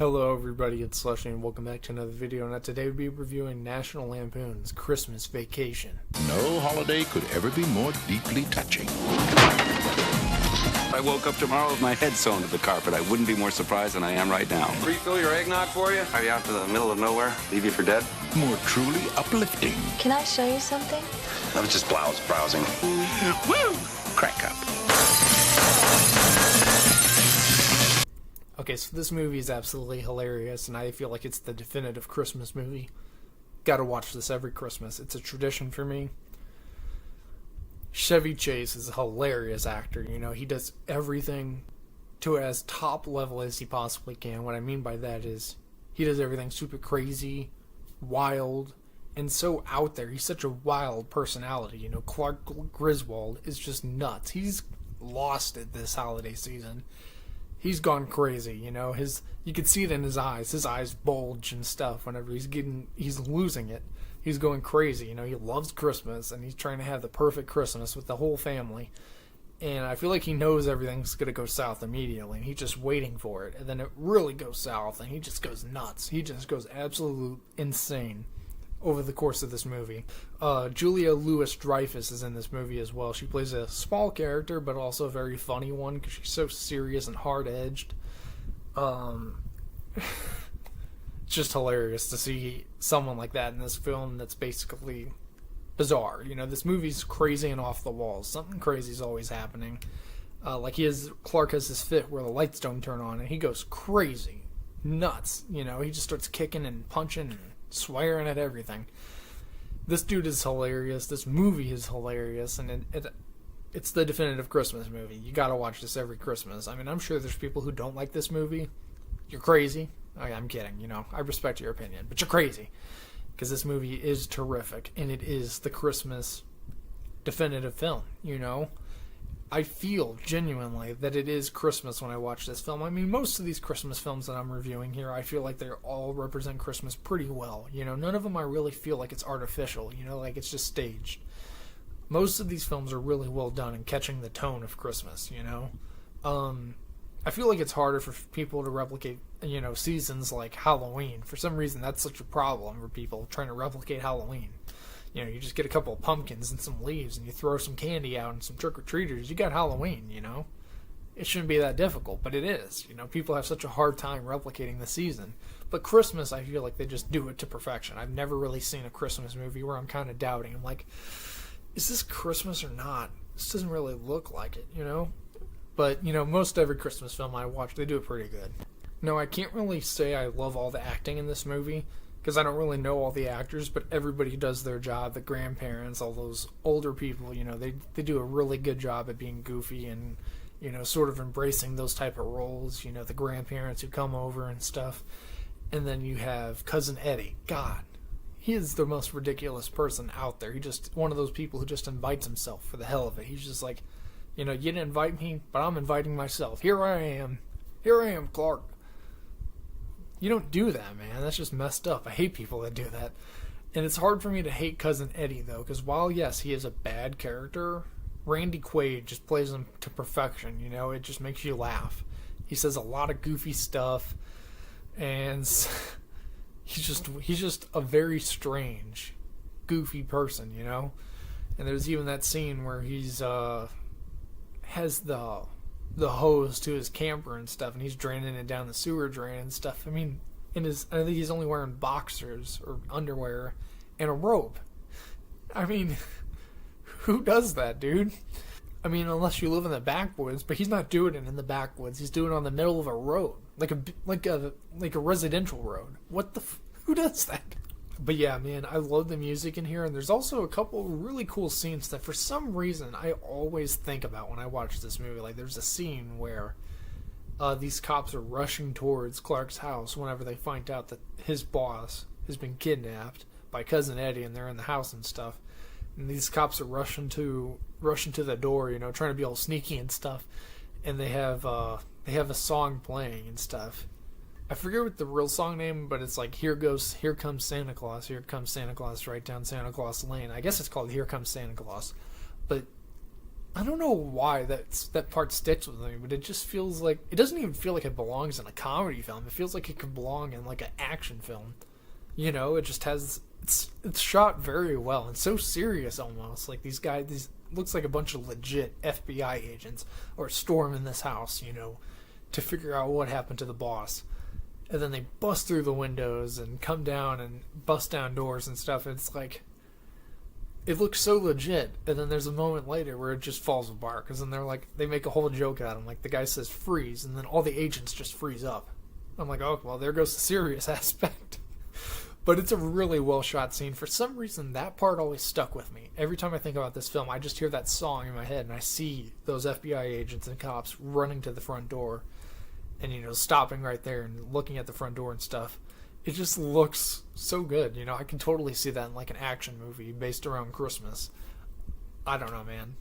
Hello everybody, it's Slushy and welcome back to another video. Now today we'll be reviewing National Lampoon's Christmas Vacation. No holiday could ever be more deeply touching. I woke up tomorrow with my head sewn to the carpet. I wouldn't be more surprised than I am right now. Refill your eggnog for you? Are you out to the middle of nowhere? Leave you for dead? More truly uplifting. Can I show you something? I was just browsing. Woo! Crack up. Okay, so this movie is absolutely hilarious and I feel like it's the definitive Christmas movie. Gotta watch this every Christmas. It's a tradition for me. Chevy Chase is a hilarious actor. You know, he does everything to as top level as he possibly can. What I mean by that is he does everything super crazy, wild, and so out there. He's such a wild personality. You know, Clark Griswold is just nuts. He's lost it this holiday season. He's gone crazy, you know. You can see it in his eyes. His eyes bulge and stuff whenever he's losing it. He's going crazy, you know. He loves Christmas and he's trying to have the perfect Christmas with the whole family. And I feel like he knows everything's going to go south immediately and he's just waiting for it. And then it really goes south and he just goes nuts. He just goes absolute insane over the course of this movie. Julia Louis-Dreyfus is in this movie as well. She plays a small character, but also a very funny one because she's so serious and hard-edged. It's just hilarious to see someone like that in this film that's basically bizarre. You know, this movie's crazy and off the walls. Something crazy is always happening. Clark has this fit where the lights don't turn on and he goes crazy. Nuts. You know, he just starts kicking and punching and swearing at everything. This dude is hilarious. This movie is hilarious, and it's the definitive Christmas movie. You gotta watch this every Christmas. I mean, I'm sure there's people who don't like this movie. You're crazy. I'm kidding, you know. I respect your opinion, but you're crazy. Because this movie is terrific, and it is the Christmas definitive film, you know. I feel genuinely that it is Christmas when I watch this film. I mean, most of these Christmas films that I'm reviewing here, I feel like they all represent Christmas pretty well. You know, none of them I really feel like it's artificial, you know, like it's just staged. Most of these films are really well done in catching the tone of Christmas, you know. I feel like it's harder for people to replicate, you know, seasons like Halloween. For some reason, that's such a problem for people trying to replicate Halloween. You know, you just get a couple of pumpkins and some leaves and you throw some candy out and some trick-or-treaters. You got Halloween, you know. It shouldn't be that difficult, but it is. You know, people have such a hard time replicating the season. But Christmas, I feel like they just do it to perfection. I've never really seen a Christmas movie where I'm kind of doubting. I'm like, is this Christmas or not? This doesn't really look like it, you know. But, you know, most every Christmas film I watch, they do it pretty good. No, I can't really say I love all the acting in this movie, because I don't really know all the actors, but everybody does their job. The grandparents, all those older people, you know, they do a really good job at being goofy and, you know, sort of embracing those type of roles. You know, the grandparents who come over and stuff. And then you have Cousin Eddie. God, he is the most ridiculous person out there. He just, one of those people who just invites himself for the hell of it. He's just like, you know, you didn't invite me, but I'm inviting myself. Here I am. Here I am, Clark. You don't do that, man. That's just messed up. I hate people that do that. And it's hard for me to hate Cousin Eddie, though, because while, yes, he is a bad character, Randy Quaid just plays him to perfection, you know? It just makes you laugh. He says a lot of goofy stuff, and he's just a very strange, goofy person, you know? And there's even that scene where he's, has the hose to his camper and stuff, and he's draining it down the sewer drain and stuff. I mean, I think he's only wearing boxers or underwear and a robe. I mean, who does that, dude? I mean, unless you live in the backwoods, but he's not doing it in the backwoods. He's doing it on the middle of a road, like a residential road. Who does that? But yeah, man, I love the music in here, and there's also a couple really cool scenes that for some reason I always think about when I watch this movie. Like, there's a scene where these cops are rushing towards Clark's house whenever they find out that his boss has been kidnapped by Cousin Eddie, and they're in the house and stuff. And these cops are rushing to the door, you know, trying to be all sneaky and stuff. And they have a song playing and stuff. I forget what the real song name, but it's like, here comes Santa Claus right down Santa Claus Lane. I guess it's called Here Comes Santa Claus. But I don't know why that part sticks with me, but it just feels like it doesn't even feel like it belongs in a comedy film. It feels like it could belong in like an action film. You know, it just has it's shot very well and so serious almost. Like these looks like a bunch of legit FBI agents are storming this house, you know, to figure out what happened to the boss. And then they bust through the windows and come down and bust down doors and stuff. And it's like, it looks so legit. And then there's a moment later where it just falls apart. Because then they make a whole joke out of him. Like the guy says freeze, and then all the agents just freeze up. I'm like, oh, well, there goes the serious aspect. But it's a really well shot scene. For some reason, that part always stuck with me. Every time I think about this film, I just hear that song in my head and I see those FBI agents and cops running to the front door. And, you know, stopping right there and looking at the front door and stuff. It just looks so good. You know, I can totally see that in like an action movie based around Christmas. I don't know, man.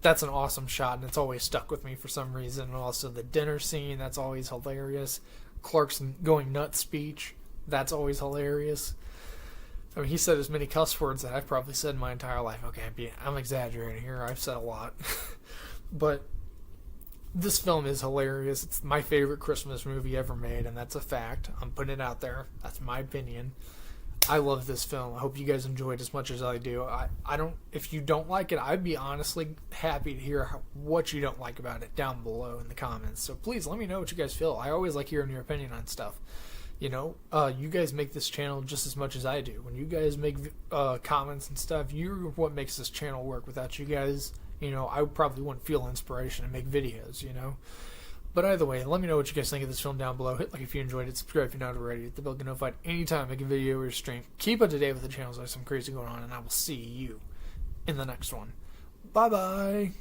That's an awesome shot, and it's always stuck with me for some reason. And also the dinner scene, that's always hilarious. Clark's going nuts speech, that's always hilarious. I mean, he said as many cuss words that I've probably said in my entire life. Okay, I'm exaggerating here. I've said a lot. But this film is hilarious. It's my favorite Christmas movie ever made, and that's a fact. I'm putting it out there. That's my opinion. I love this film. I hope you guys enjoy it as much as I do. I don't. If you don't like it, I'd be honestly happy to hear what you don't like about it down below in the comments. So please let me know what you guys feel. I always like hearing your opinion on stuff. You know, you guys make this channel just as much as I do. When you guys make comments and stuff, you're what makes this channel work. Without you guys, you know, I probably wouldn't feel inspiration to make videos, you know. But either way, let me know what you guys think of this film down below. Hit like if you enjoyed it, subscribe if you're not already, hit the bell to get notified anytime I make a video or stream. Keep up to date with the channels, there's some crazy going on, and I will see you in the next one. Bye-bye!